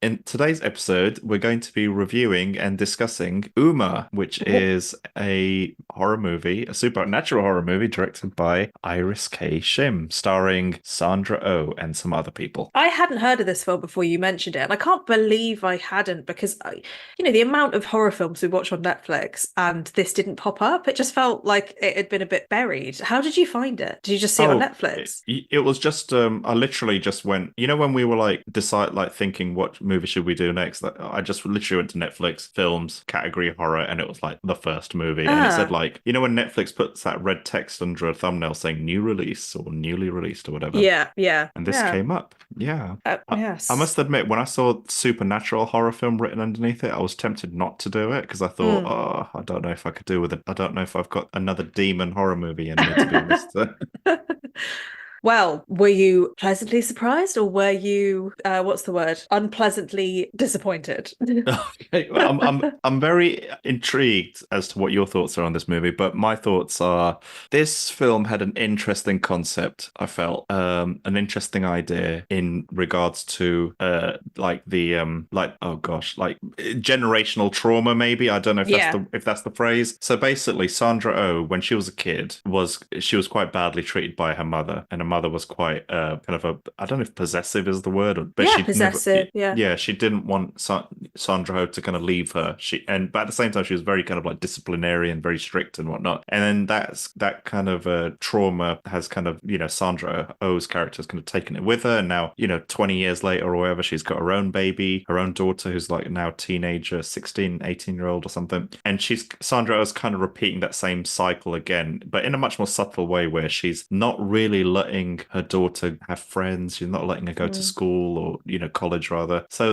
In today's episode, we're going to be reviewing and discussing Umma, which is a horror movie, a supernatural horror movie directed by Iris K. Shim, starring Sandra Oh and some other people. I hadn't heard of this film before you mentioned it, and I can't believe I hadn't because the amount of horror films we watch on Netflix and this didn't pop up, it just felt like it had been a bit buried. How did you find it? Did you just see it on Oh, it, Netflix? it was just I literally just went, when we were like thinking what movie should we do next, like, I just literally went to Netflix films category horror and it was like the first movie and it said Ah, like, when Netflix puts that red text under a thumbnail saying new release or newly released or whatever. yeah, yeah, And this yeah. came up. Yeah. I Yes. must admit, when I saw supernatural horror film written underneath it, I was tempted not to do it because I thought, Mm. oh, I don't know if I could do with it. I don't know if I've got another demon horror movie in me, to be honest. Well, were you pleasantly surprised or were you, what's the word, unpleasantly disappointed? Okay, well, I'm very intrigued as to what your thoughts are on this movie, but my thoughts are this film had an interesting concept, I felt, an interesting idea in regards to like the like oh gosh, like generational trauma maybe. I don't know Yeah. if that's the phrase. So basically Sandra Oh, when she was a kid, she was quite badly treated by her mother, and her mother was quite kind of a I don't know if possessive is the word, but Yeah, she never possessive. Yeah. yeah, she didn't want Sandra Oh to kind of leave her. But at the same time, she was very kind of like disciplinarian, very strict and whatnot. And then that kind of trauma has kind of, Sandra Oh's character has kind of taken it with her. And now, 20 years later or whatever, she's got her own baby, her own daughter who's like now teenager, 16, 18-year-old or something. And Sandra Oh's kind of repeating that same cycle again, but in a much more subtle way where she's not really letting her daughter have friends. She's not letting her go to Mm. school or, college rather. So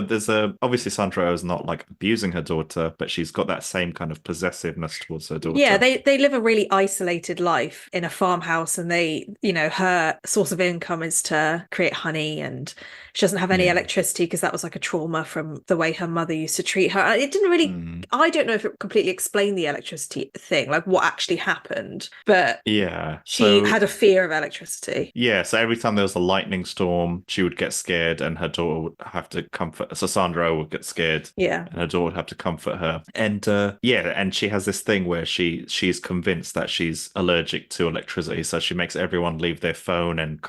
obviously Sandra Oh is not like abusing her daughter, but she's got that same kind of possessiveness towards her Yeah, daughter. they live a really isolated life in a farmhouse, and her source of income is to create honey, and she doesn't have any Yeah. electricity because that was like a trauma from the way her mother used to treat her. It didn't really, Mm. I don't know if it completely explained the electricity thing, like what actually happened, but Yeah. she had So a fear of electricity. yeah, so every time there was a lightning storm, she would get scared and her daughter would have to comfort. So Sandra would get scared Yeah. and her daughter would have to comfort her. And yeah, and she has this thing where she's convinced that she's allergic to electricity. So she makes everyone leave their phone and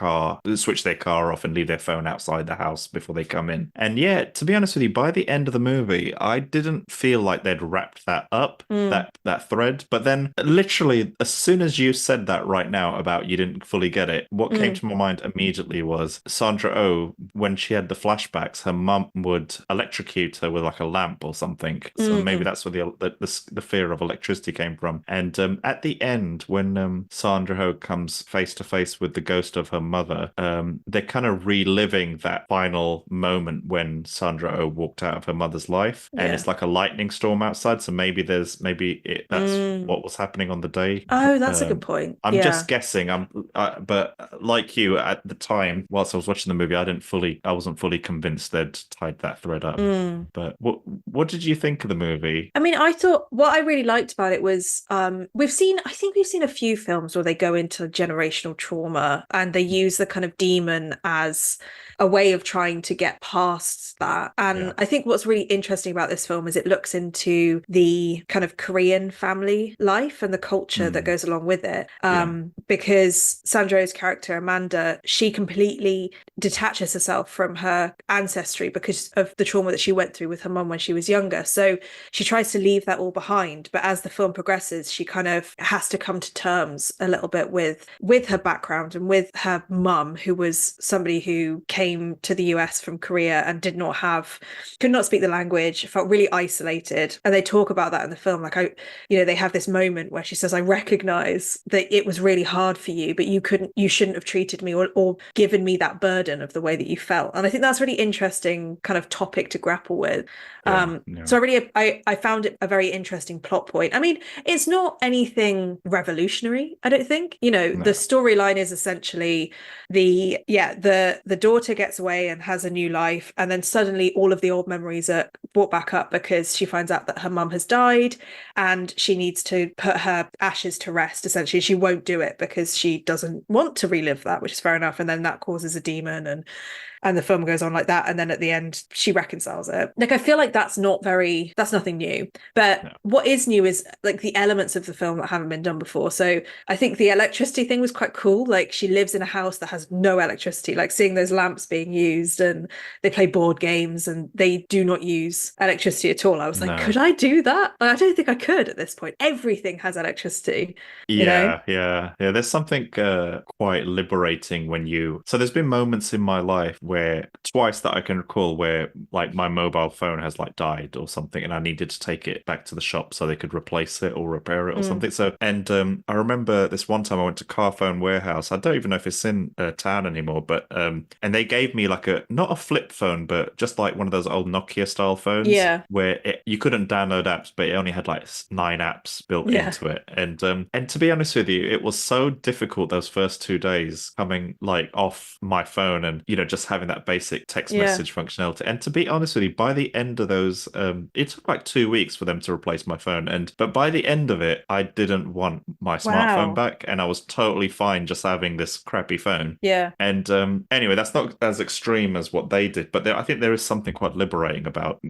switch their car off and leave their phone outside the house before they come in. And yeah, to be honest with you, by the end of the movie, I didn't feel like they'd wrapped that up, Mm, that thread. But then literally as soon as you said that right now about you didn't fully get it, what came mm, to my mind immediately was Sandra Oh, when she had the flashbacks, her mum would electrocute her with like a lamp or something. So maybe mm. that's where the fear of electricity came from. And at the end, when Sandra Oh comes face to face with the ghost of her mother, they're kind of reliving that final moment when Sandra Oh walked out of her mother's life, and Yeah. it's like a lightning storm outside. So that's Mm. what was happening on the day. Oh, that's a good Um, point. I'm just Yeah. guessing. But like you at the time, whilst I was watching the movie, I wasn't fully convinced they'd tied that thread up. Mm. But what did you think of the movie? I mean, I thought what I really liked about it was I think we've seen a few films where they go into generational trauma and they use the kind of demon as a way of trying to get past that. And Yeah. I think what's really interesting about this film is it looks into the kind of Korean family life and the culture that Mm, goes along with it. yeah. Because Sandro's character, Amanda, she completely detaches herself from her ancestry because of the trauma that she went through with her mum when she was younger. So she tries to leave that all behind, but as the film progresses she kind of has to come to terms a little bit with her background and with her mum, who was somebody who came to the US from Korea and could not speak the language, felt really isolated. And they talk about that in the film, like they have this moment where she says, I recognize that it was really hard for you, but you shouldn't have treated me or given me that burden of the way that you felt. And I think that's a really interesting kind of topic to grapple with. Yeah. Yeah. So I found it a very interesting plot point. I mean, it's not anything revolutionary, I don't think. The No. storyline is essentially the daughter gets away and has a new life, and then suddenly all of the old memories are brought back up because she finds out that her mum has died and she needs to put her ashes to rest. Essentially, she won't do it because she doesn't want to relive that, which is fair enough. And then that causes a demon, and and the film goes on like that, and then at the end she reconciles it. Like I feel like that's nothing new, but No. what is new is like the elements of the film that haven't been done before. So I think the electricity thing was quite cool. Like she lives in a house that has no electricity, like seeing those lamps being used, and they play board games and they do not use electricity at all. I was like, No. could I do that? Like, I don't think I could at this point. Everything has electricity, you know? Yeah. There's something quite liberating when you. So there's been moments in my life where twice that I can recall where like my mobile phone has like died or something, and I needed to take it back to the shop so they could replace it or repair it or Mm. something. So and I remember this one time I went to Car Phone Warehouse. I don't even know if it's in town anymore, but and they gave me like a not a flip phone, but just like one of those old Nokia style phones Yeah. where you couldn't download apps, but it only had like 9 apps built Yeah. into it. And to be honest with you, it was so difficult those first 2 days coming like off my phone and just having that basic text Yeah. message functionality. And to be honest with you, by the end of those, it took like 2 weeks for them to replace my phone. But by the end of it, I didn't want my smartphone Wow. back, and I was totally fine just having this crappy phone. Yeah. And anyway, that's not as extreme as what they did, but I think there is something quite liberating about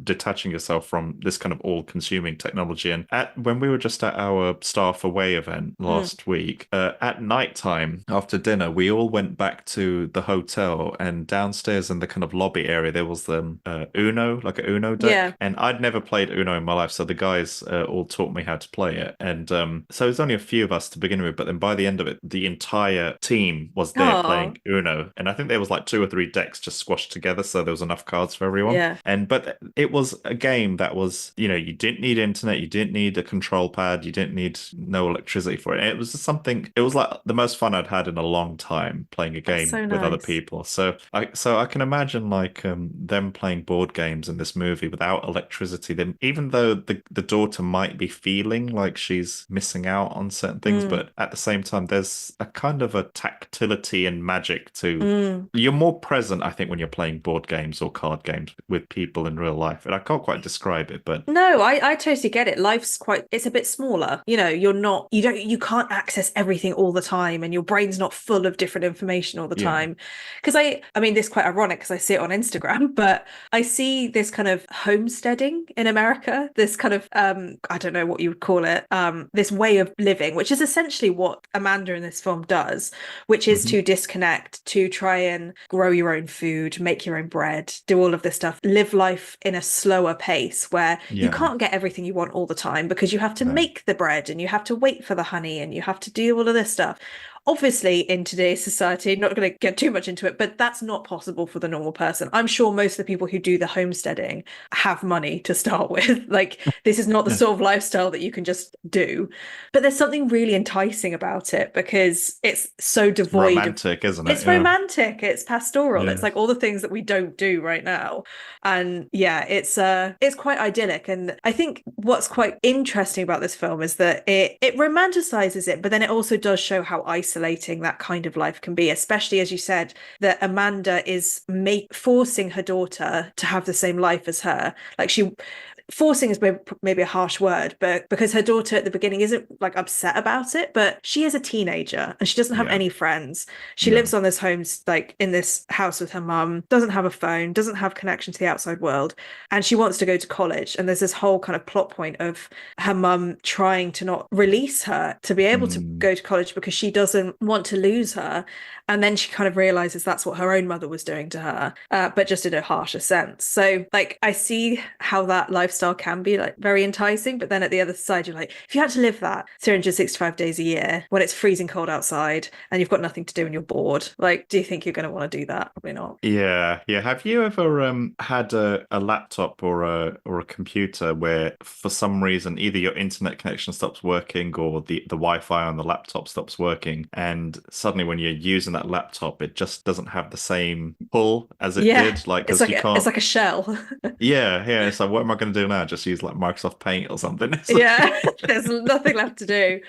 detaching yourself from this kind of all-consuming technology. And when we were just at our staff away event Mm. last week, at night time after dinner, we all went back to the hotel, and downstairs in the kind of lobby area there was the Uno, like a Uno deck. Yeah. And I'd never played Uno in my life, so the guys all taught me how to play it. And so it was only a few of us to begin with, but then by the end of it, the entire team was there Oh, playing Uno. And I think there was like 2 or 3 decks just squashed together, so there was enough cards for everyone. yeah. But it was a game that was, you didn't need internet, you didn't need a control pad, you didn't need no electricity for it. It was just something. It was like the most fun I'd had in a long time playing a That's game so with other nice. people. So I can imagine like them playing board games in this movie without electricity. Then even though the daughter might be feeling like she's missing out on certain things, Mm. but at the same time, there's a kind of a tactility and magic to. Mm. You're more present, I think, when you're playing board games or card games with people in real life. And I can't quite describe it, but No, I totally get it. Life's quite, it's a bit smaller. You can't access everything all the time, and your brain's not full of different information all the yeah. time. Because I mean, this is quite ironic because I see it on Instagram, but I see this kind of homesteading in America, this kind of, I don't know what you would call it, this way of living, which is essentially what Amanda in this film does, which is Mhm. to disconnect, to try and grow your own food, make your own bread, do all of this stuff, live life in a slower pace where you Yeah. can't get everything you want all the time because you have to No. make the bread and you have to wait for the honey and you have to do all of this stuff. Obviously, in today's society, not going to get too much into it, but that's not possible for the normal person. I'm sure most of the people who do the homesteading have money to start with. Like, this is not the Yeah. sort of lifestyle that you can just do. But there's something really enticing about it because it's so It's devoid of. romantic, isn't it? It's Yeah. romantic, it's pastoral, it's Yeah. like all the things that we don't do right now. And yeah, it's quite idyllic. And I think what's quite interesting about this film is that it romanticizes it, but then it also does show how isolating that kind of life can be, especially as you said, that Amanda is forcing her daughter to have the same life as her. Like forcing is maybe a harsh word, but because her daughter at the beginning isn't like upset about it, but she is a teenager and she doesn't have Yeah. any friends. She lives No. on this home, like in this house with her mum, doesn't have a phone, doesn't have connection to the outside world, and she wants to go to college. And there's this whole kind of plot point of her mum trying to not release her to be able to Mm. go to college because she doesn't want to lose her. And then she kind of realizes that's what her own mother was doing to her, but just in a harsher sense. So, like, I see how that lifestyle can be like very enticing, but then at the other side, you're like, if you had to live that 365 days a year when it's freezing cold outside and you've got nothing to do and you're bored, like, do you think you're going to want to do that? Probably not. Yeah. Have you ever had a laptop or a computer where for some reason either your internet connection stops working or the Wi-Fi on the laptop stops working, and suddenly when you're using that laptop, it just doesn't have the same pull as it Yeah, did, like it's because like you it's can't. like a shell. Yeah. It's like, what am I going to do now? Just use like Microsoft Paint or something. It's like, Yeah, there's nothing left to do.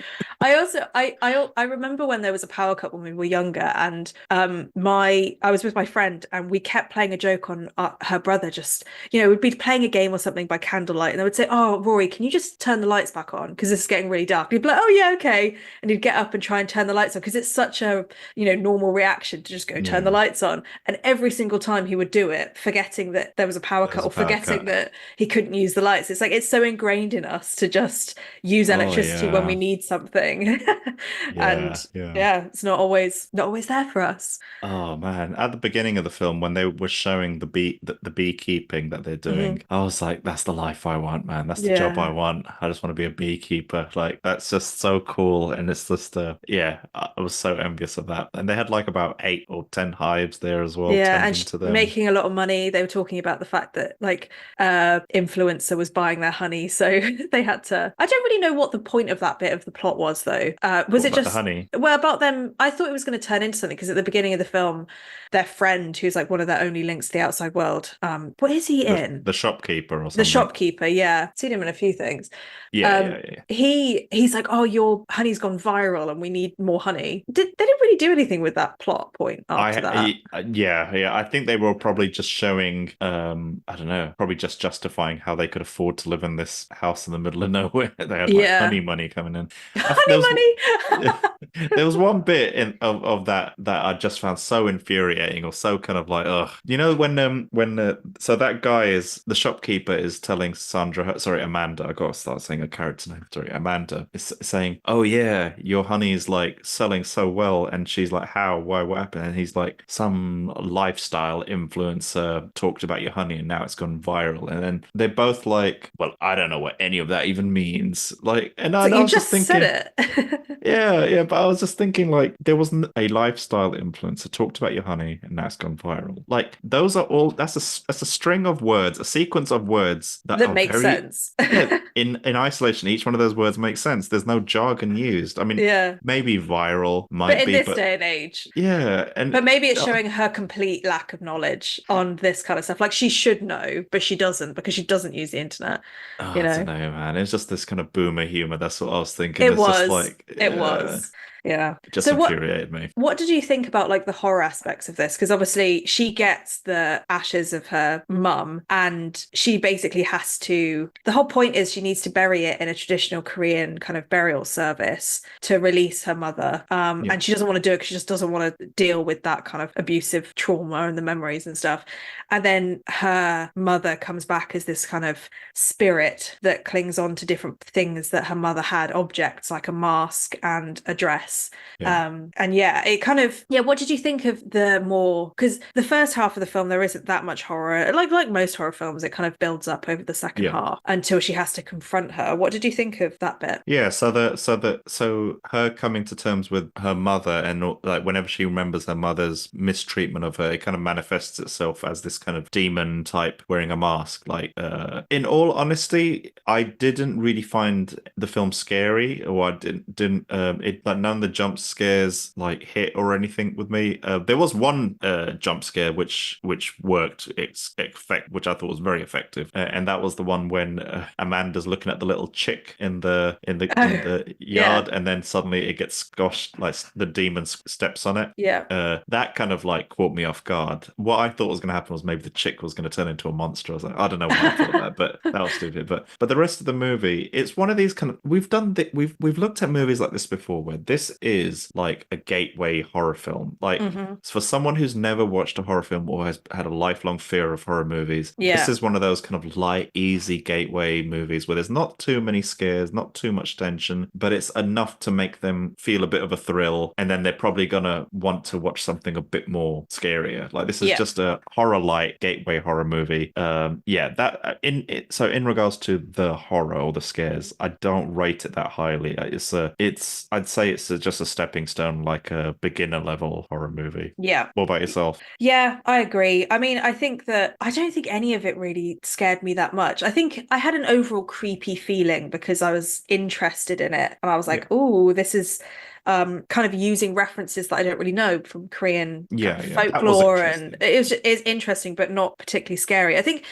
I also I remember when there was a power cut when we were younger, and I was with my friend and we kept playing a joke on her brother. Just we'd be playing a game or something by candlelight, and they would say, "Oh, Rory, can you just turn the lights back on because this is getting really dark?" And he'd be like, "Oh yeah, okay," and he'd get up and try and turn the lights on because it's such a normal reaction to just go turn the yeah, lights on. And every single time he would do it, forgetting that there was a power cut there's a or power forgetting cut. that he couldn't use the lights. It's like it's so ingrained in us to just use Oh electricity when we yeah, need something. And yeah, yeah. yeah, it's not always there for us. Oh man, at the beginning of the film when they were showing the beekeeping that they're Hmm. doing, I was like, that's the life I want, man. That's the job I Yeah. want. I just want to be a beekeeper. Like that's just so cool. And it's just yeah, I was so envious of that. And they had like about 8 or 10 hives there as well, Yeah, and tending to them. making a lot of money. They were talking about the fact that like influencer was buying their honey, so they had to. I don't really know what the point of that bit of the plot was though. Was What it about the just honey? well about them? I thought it was going to turn into something because at the beginning of the film, their friend, who's like one of their only links to the outside world, what is he in? The shopkeeper or The something. shopkeeper, yeah. Seen him in a few things. Yeah, Um, yeah, yeah. he's like, oh, your honey's gone viral and we need more honey. They didn't really do anything with that plot point after that. Yeah, yeah. I think they were probably just showing, I don't know, probably just justifying how they could afford to live in this house in the middle of nowhere. They had like Yeah. honey money coming in. There was Honey money. there was one bit of that I just found so infuriating or so kind of like, ugh. You know when so that guy is the shopkeeper is telling sorry, Amanda. I gotta start saying a character name. Sorry, Amanda is saying, "Oh yeah, your honey is like selling so well," and she's like, "How? Why? What happened?" And he's like, "Some lifestyle influencer talked about your honey, and now it's gone viral." And then they're both like, "Well, I don't know what any of that even means." Like, So I you was just just said thinking. it. Yeah, yeah, but I was just thinking like there wasn't a lifestyle influencer talked about your honey and that's gone viral. Like those are all that's a string of words, a sequence of words that That are makes very sense. yeah, in isolation, each one of those words makes sense. There's no jargon used. I mean, Yeah. maybe viral But might in be, this but day and age, yeah, but and maybe it's showing her complete lack of knowledge on this kind of stuff. Like she should know, but she doesn't because she doesn't use the internet, oh, you I don't know. know, man. It's just this kind of boomer humor. That's what I was thinking. It It's just was. like It was. Yeah. it just So infuriated me. what did you think about like the horror aspects of this? Because obviously she gets the ashes of her mum and she basically has to the whole point is she needs to bury it in a traditional Korean kind of burial service to release her mother. Yeah, And she doesn't want to do it because she just doesn't want to deal with that kind of abusive trauma and the memories and stuff. And then her mother comes back as this kind of spirit that clings on to different things that her mother had, objects like a mask and a dress. yeah, And yeah, it kind of yeah. What did you think of the more? Because the first half of the film there isn't that much horror. Like most horror films, it kind of builds up over the second yeah. half until she has to confront her. What did you think of that bit? Yeah, so her coming to terms with her mother and like whenever she remembers her mother's mistreatment of her, it kind of manifests itself as this kind of demon type wearing a mask. Like in all honesty, I didn't really find the film scary or I didn't it like none of the jump scares like hit or anything with me. There was one jump scare which worked effect which I thought was very effective. And that was the one when Amanda's looking at the little chick in Oh, the yeah, yard, and then suddenly it gets squashed, like the demon steps on it. yeah, That kind of like caught me off guard. What I thought was going to happen was maybe the chick was going to turn into a monster. I was like, I don't know why I thought that, but that was stupid. But the rest of the movie, it's one of these kind of we've looked at movies like this before, where this is like a gateway horror film. Like hmm, for someone who's never watched a horror film or has had a lifelong fear of horror movies, this yeah, is one of those kind of light, easy gateway movies where there's not too many scares, not too much tension, but it's enough to make them feel a bit of a thrill. And then they're probably gonna want to watch something a bit more scarier. Like this is yeah. just a horror light gateway horror movie. Yeah, that in it. So in regards to the horror or the scares, I don't rate it that highly. It's I'd say it's just a stepping stone, like a beginner level horror movie. Yeah. What about yourself? Yeah, I agree. I mean, I think that I don't think any of it really scared me that much. I think I had an overall creepy feeling because I was interested in it and I was Yeah, like, oh, this is kind of using references that I don't really know from Korean kind yeah, of yeah. That was folklore and interesting. it's interesting but not particularly scary. I think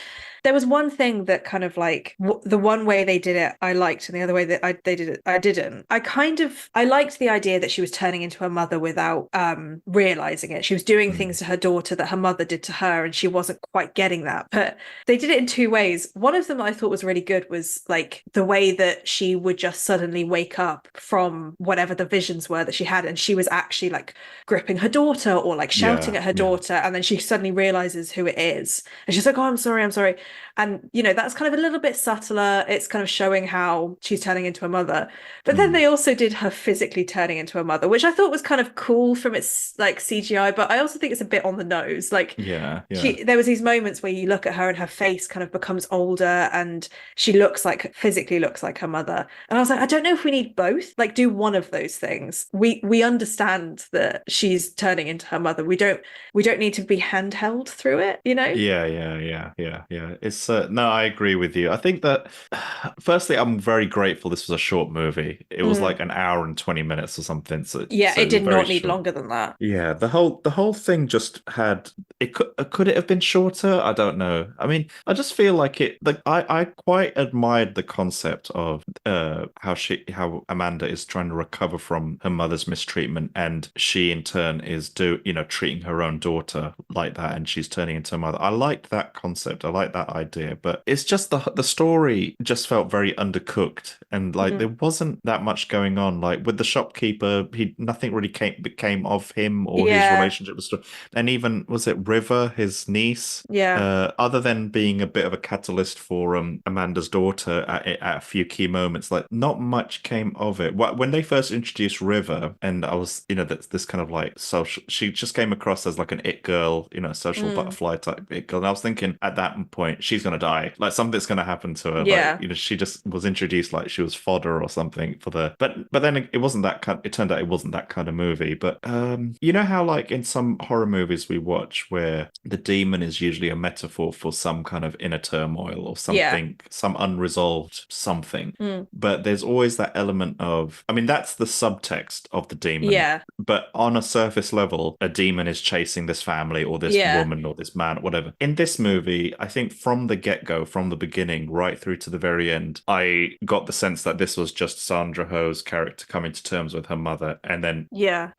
There was one thing that kind of like the one way they did it I liked, and the other way that they did it I didn't. I liked the idea that she was turning into a mother without realizing it. She was doing things to her daughter that her mother did to her, and she wasn't quite getting that. But they did it in two ways. One of them I thought was really good was like the way that she would just suddenly wake up from whatever the visions were that she had, and she was actually like gripping her daughter or like shouting at her daughter, and then she suddenly realizes who it is, and she's like, oh, I'm sorry. And that's kind of a little bit subtler. It's kind of showing how she's turning into a mother. But then they also did her physically turning into a mother, which I thought was kind of cool from its like CGI, but I also think it's a bit on the nose. Like there was these moments where you look at her and her face kind of becomes older, and she physically looks like her mother. And I was like, I don't know if we need both. Like, do one of those things. We understand that she's turning into her mother. We don't need to be handheld through it, Yeah. It's no, I agree with you. I think that firstly, I'm very grateful this was a short movie. It was like an hour and 20 minutes or something. So it did not need short. longer than that. Yeah, the whole thing just had it. Could it have been shorter? I don't know. I mean, I just feel like it. Like I quite admired the concept of how Amanda is trying to recover from her mother's mistreatment, and she in turn is treating her own daughter like that, and she's turning into a mother. I liked that concept. I liked that idea, but it's just the story just felt very undercooked, and like there wasn't that much going on. Like with the shopkeeper, nothing really came of him or his relationship with stuff. And even was it River, his niece? Other than being a bit of a catalyst for Amanda's daughter at a few key moments, like not much came of it. When they first introduced River, and I was that's this kind of like social, she just came across as like an it girl, social butterfly type it girl. And I was thinking at that point she's gonna die, like something's gonna happen to her. Like, she just was introduced like she was fodder or something for the. But then it wasn't that kind. It turned out it wasn't that kind of movie. But you know how like in some horror movies we watch where the demon is usually a metaphor for some kind of inner turmoil or something, some unresolved something. But there's always that element of, I mean, that's the subtext of the demon. But on a surface level, a demon is chasing this family or this woman or this man or whatever. In this movie, I think from the get-go, from the beginning right through to the very end, I got the sense that this was just Sandra Oh's character coming to terms with her mother. And then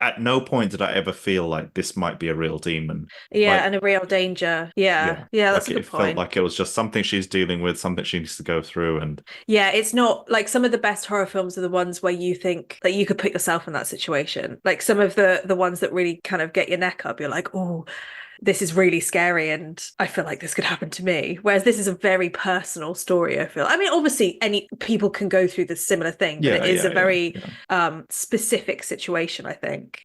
at no point did I ever feel like this might be a real demon. And a real danger. That's like a good point. It felt like it was just something she's dealing with, something she needs to go through. And it's not like some of the best horror films are the ones where you think that you could put yourself in that situation. Like some of the ones that really kind of get your neck up, you're like, oh, this is really scary and I feel like this could happen to me. Whereas this is a very personal story, I feel. I mean, obviously any people can go through this similar thing, but it is a very specific situation, I think.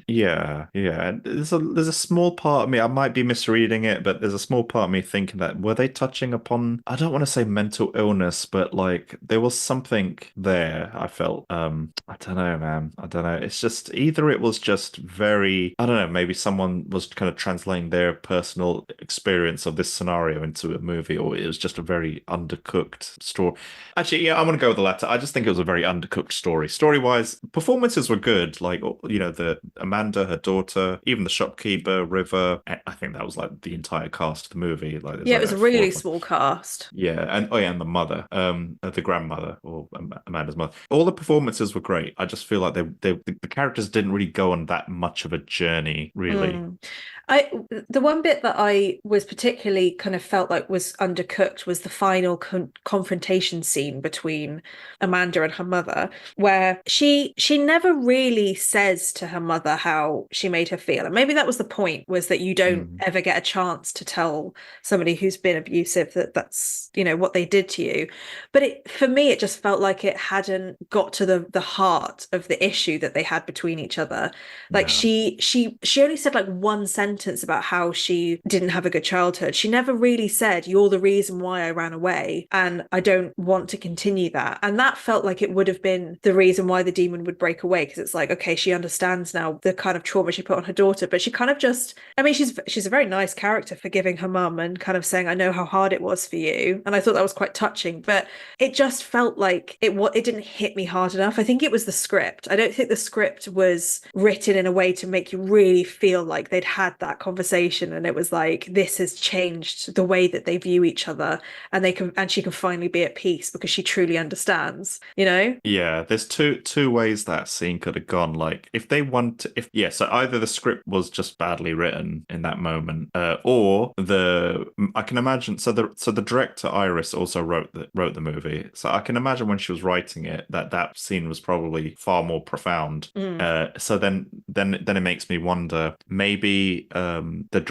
There's a small part of me, I might be misreading it, but there's a small part of me thinking that were they touching upon, I don't want to say mental illness, but like there was something there, I felt. I don't know, man. I don't know. It's just either it was just very, I don't know, maybe someone was kind of translating their personal experience of this scenario into a movie, or it was just a very undercooked story. Actually, I'm going to go with the latter. I just think it was a very undercooked story. Story-wise, performances were good. Like, the Amanda, her daughter, even the shopkeeper, River. I think that was like the entire cast of the movie. Like, it was a really small cast. And the mother, the grandmother, or Amanda's mother. All the performances were great. I just feel like the characters didn't really go on that much of a journey, really. The one bit that I was particularly kind of felt like was undercooked was the final confrontation scene between Amanda and her mother, where she never really says to her mother how she made her feel. And maybe that was the point, was that you don't ever get a chance to tell somebody who's been abusive that's what they did to you. But for me, it just felt like it hadn't got to the heart of the issue that they had between each other. Like she only said like one sentence about how she didn't have a good childhood. She never really said, you're the reason why I ran away and I don't want to continue that. And that felt like it would have been the reason why the demon would break away, because it's like, okay, she understands now the kind of trauma she put on her daughter, but she kind of just, I mean, she's a very nice character, forgiving her mum and kind of saying, I know how hard it was for you. And I thought that was quite touching, but it just felt like it didn't hit me hard enough. I think it was the script. I don't think the script was written in a way to make you really feel like they'd had that that conversation, and it was like, this has changed the way that they view each other, and she can finally be at peace because she truly understands, you know? Yeah, there's two ways that scene could have gone. Like, if they want to, if yeah, so either the script was just badly written in that moment, or I can imagine. So the director Iris also wrote the movie. So I can imagine when she was writing it that scene was probably far more profound. So then it makes me wonder, maybe the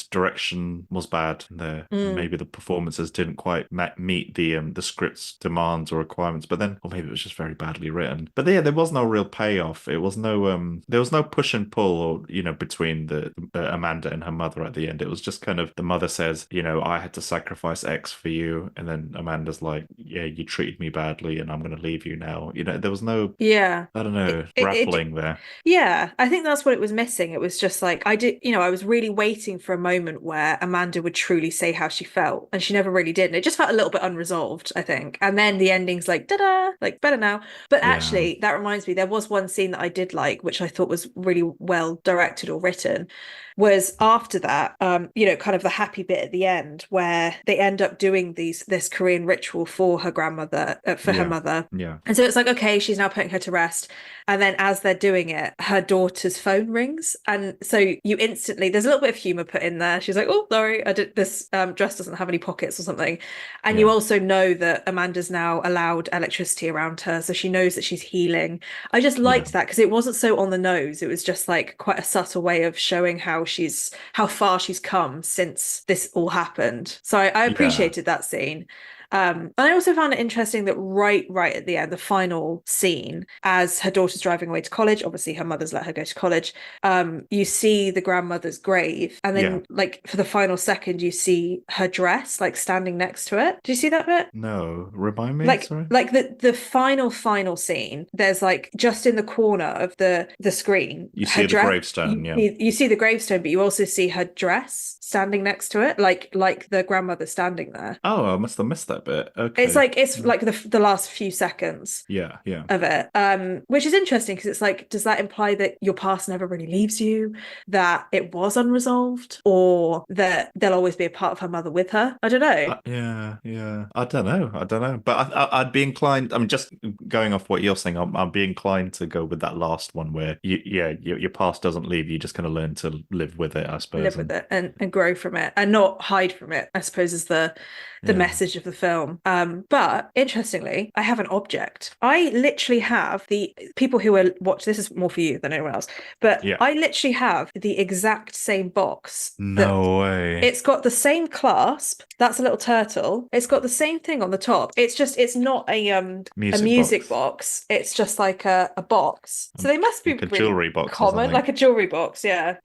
direction was bad. Maybe the performances didn't quite meet the script's demands or requirements. But then, or maybe it was just very badly written. But yeah, there was no real payoff. It was there was no push and pull, or between the Amanda and her mother at the end. It was just kind of, the mother says, I had to sacrifice X for you, and then Amanda's like, yeah, you treated me badly, and I'm going to leave you now. There was no, Yeah. I don't know, grappling there. Yeah, I think that's what it was missing. It was just like, I was really waiting for a moment where Amanda would truly say how she felt, and she never really did. And it just felt a little bit unresolved, I think. And then the ending's like, da-da, like, better now. But actually, that reminds me, there was one scene that I did like, which I thought was really well directed or written, was after that, kind of the happy bit at the end where they end up doing this Korean ritual for her grandmother, for her mother. Yeah. And so it's like, okay, she's now putting her to rest. And then as they're doing it, her daughter's phone rings. And so you instantly, there's a little bit of humor put in there. She's like, oh, sorry, this dress doesn't have any pockets or something. And you also know that Amanda's now allowed electricity around her. So she knows that she's healing. I just liked that because it wasn't so on the nose. It was just like quite a subtle way of showing how far she's come since this all happened. So I appreciated that scene. And I also found it interesting that right at the end, the final scene, as her daughter's driving away to college, obviously her mother's let her go to college, you see the grandmother's grave, and then like for the final second you see her dress like standing next to it. Do you see that bit? No, remind me. Sorry. Like the final scene, there's like just in the corner of the screen, you see the gravestone. You see the gravestone, but you also see her dress standing next to it, like the grandmother standing there. Oh, I must have missed that bit. Okay. It's like the last few seconds of it, which is interesting because it's like, does that imply that your past never really leaves you, that it was unresolved, or that there'll always be a part of her mother with her? I don't know. Yeah, I don't know, but I'd be inclined, I'm just going off what you're saying, I'd be inclined to go with that last one where your past doesn't leave you, just kind of learn to live with it, I suppose. Live with it and grow from it and not hide from it, I suppose, is the message of the film. But interestingly, I have an object. I literally have the people who are watch. This is more for you than anyone else, but I literally have the exact same box. No way. It's got the same clasp. That's a little turtle. It's got the same thing on the top. It's not a music box. It's just like a box. So they must be like a really jewelry box, common, like a jewelry box. Yeah.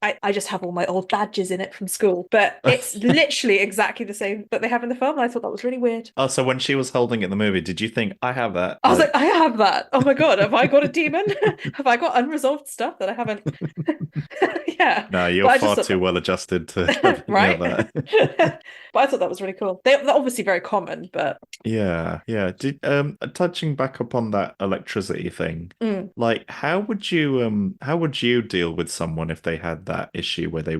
I just have all my old badges in it from school, but it's literally exactly the same that they have in the film. And I thought that was really weird. Oh, so when she was holding it in the movie, did you think, I have that? I was like, I have that. Oh my God, have I got a demon? Have I got unresolved stuff that I haven't? Yeah. No, you're far too well adjusted to right. That. But I thought that was really cool. They're obviously very common, but yeah. Touching back upon that electricity thing, like how would you deal with someone if they had that issue where they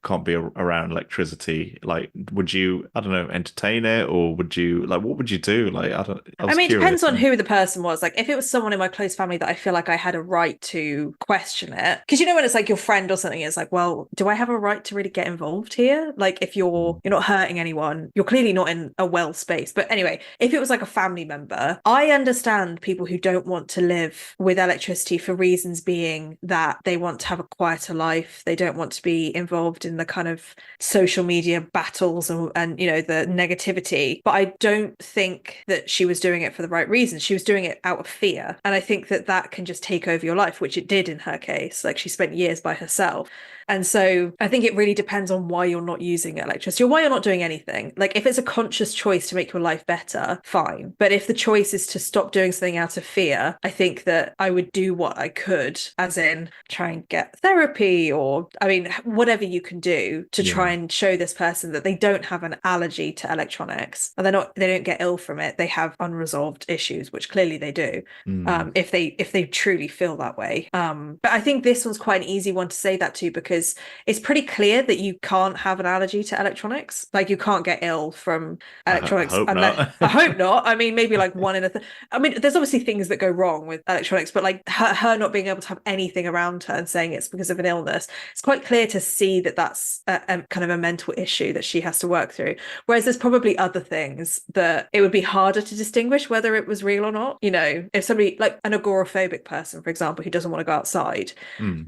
can't be around electricity? Like, would you, I don't know, entertain it, or would you, like, what would you do? Like, I mean, it depends on who the person was. Like, if it was someone in my close family that I feel like I had a right to question it, because when it's like your friend or something, it's like, well, do I have a right to really get involved here? Like, if you're not hurting anyone, you're clearly not in a well space. But anyway, if it was like a family member, I understand people who don't want to live with electricity for reasons being that they want to have a quieter life. They don't want to be involved in the kind of social media battles and the negativity. But I don't think that she was doing it for the right reasons. She was doing it out of fear. And I think that can just take over your life, which it did in her case. Like, she spent years by herself. And so I think it really depends on why you're not using electricity or why you're not doing anything. Like, if it's a conscious choice to make your life better, fine. But if the choice is to stop doing something out of fear, I think that I would do what I could, as in try and get therapy, or, I mean, whatever you can do to try and show this person that they don't have an allergy to electronics, and they don't get ill from it. They have unresolved issues, which clearly they do, if they truly feel that way. But I think this one's quite an easy one to say that to, because because it's pretty clear that you can't have an allergy to electronics. Like you can't get ill from I electronics hope unless not. I hope not. I mean, maybe like one in a I mean, there's obviously things that go wrong with electronics, but like her not being able to have anything around her and saying it's because of an illness, it's quite clear to see that that's a kind of a mental issue that she has to work through. Whereas there's probably other things that it would be harder to distinguish whether it was real or not. You know, if somebody like an agoraphobic person, for example, who doesn't want to go outside,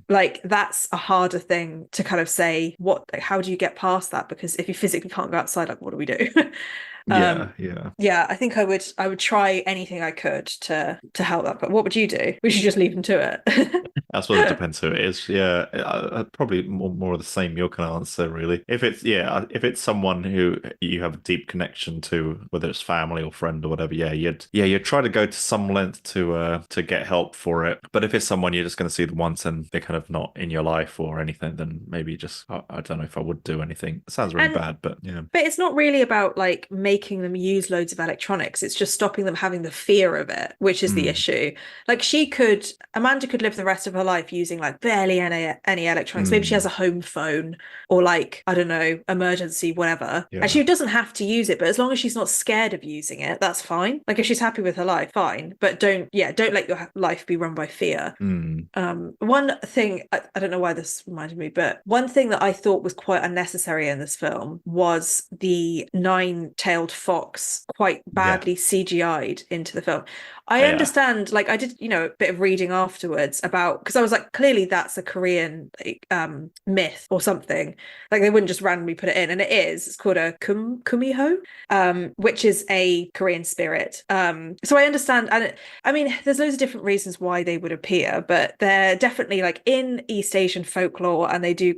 like that's a harder thing to kind of say, what, like, how do you get past that? Because if you physically can't go outside, like what do we do? Yeah, I think I would try anything I could to help that. But what would you do? We should just leave them to it. I suppose it depends who it is. Yeah, probably more of the same. Your kind of answer, really. If it's someone who you have a deep connection to, whether it's family or friend or whatever, you'd try to go to some length to get help for it. But if it's someone you're just going to see them once and they're kind of not in your life or anything, then maybe just I don't know if I would do anything. It sounds really bad, but yeah. But it's not really about like making them use loads of electronics. It's just stopping them having the fear of it, which is the issue. Like Amanda could live the rest of her life using like barely any electronics. Maybe she has a home phone or like, I don't know, emergency, whatever. Yeah. And she doesn't have to use it, but as long as she's not scared of using it, that's fine. Like if she's happy with her life, fine. But don't let your life be run by fear. One thing, I don't know why this reminded me, but one thing that I thought was quite unnecessary in this film was the nine-tailed fox quite badly CGI'd into the film. I understand, like I did, a bit of reading afterwards about, because I was like, clearly that's a Korean like, myth or something. Like they wouldn't just randomly put it in, and it is. It's called a kumiho, which is a Korean spirit. So I understand, and I mean, there's loads of different reasons why they would appear, but they're definitely like in East Asian folklore, and they do,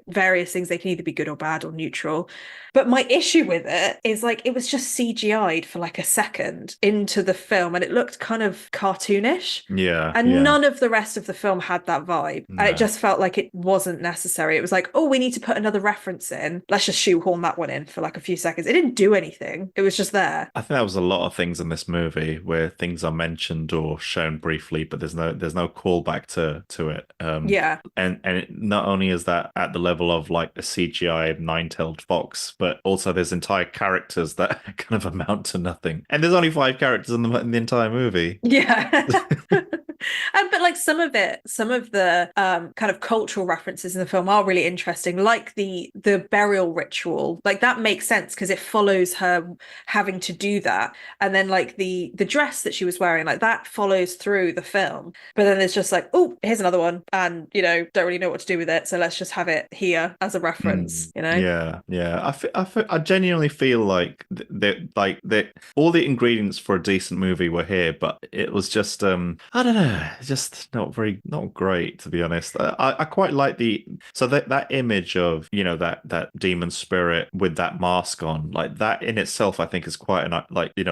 various things. They can either be good or bad or neutral. But my issue with it is like it was just CGI'd for like a second into the film, and it looked kind of cartoonish. And none of the rest of the film had that vibe. No. And it just felt like it wasn't necessary. It was like, oh, we need to put another reference in. Let's just shoehorn that one in for like a few seconds. It didn't do anything. It was just there. I think that was a lot of things in this movie where things are mentioned or shown briefly, but there's no callback to it. And not only is that at the level of like a CGI nine-tailed fox, but also there's entire characters that kind of amount to nothing. And there's only 5 characters in the entire movie. Yeah. But like some of the kind of cultural references in the film are really interesting, like the burial ritual. Like that makes sense because it follows her having to do that, and then like the dress that she was wearing, like that follows through the film. But then there's just like, oh, here's another one, and don't really know what to do with it, so let's just have it here as a reference. Yeah. I genuinely feel like that all the ingredients for a decent movie were here, but it was just I don't know, just not great, to be honest. I quite like that image of that demon spirit with that mask on, like that in itself I think is quite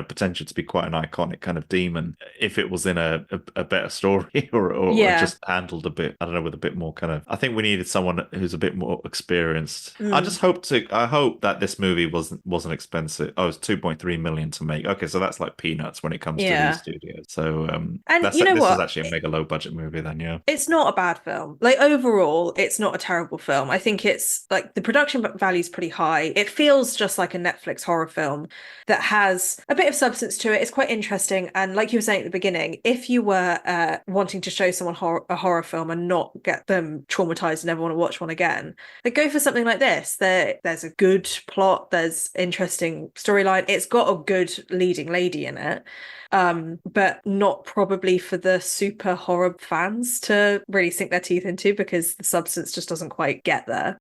potential to be quite an iconic kind of demon if it was in a better story or just handled a bit, I don't know, with a bit more kind of, I think we needed someone who's a bit more experienced. I hope that this movie wasn't expensive. Oh, it's 2.3 million to make. Okay, so that's like peanuts when it comes to these studios. So and this is actually a mega low budget movie then. It's not a bad film. Like overall, it's not a terrible film. I think it's like the production value is pretty high. It feels just like a Netflix horror film that has a bit of substance to it. It's quite interesting. And like you were saying at the beginning, if you were wanting to show someone a horror film and not get them traumatized and never want to watch one again, like go for something like this. There's a good plot. There's interesting storyline. It's got a good leading lady in it. But not probably for the super horror fans to really sink their teeth into because the substance just doesn't quite get there.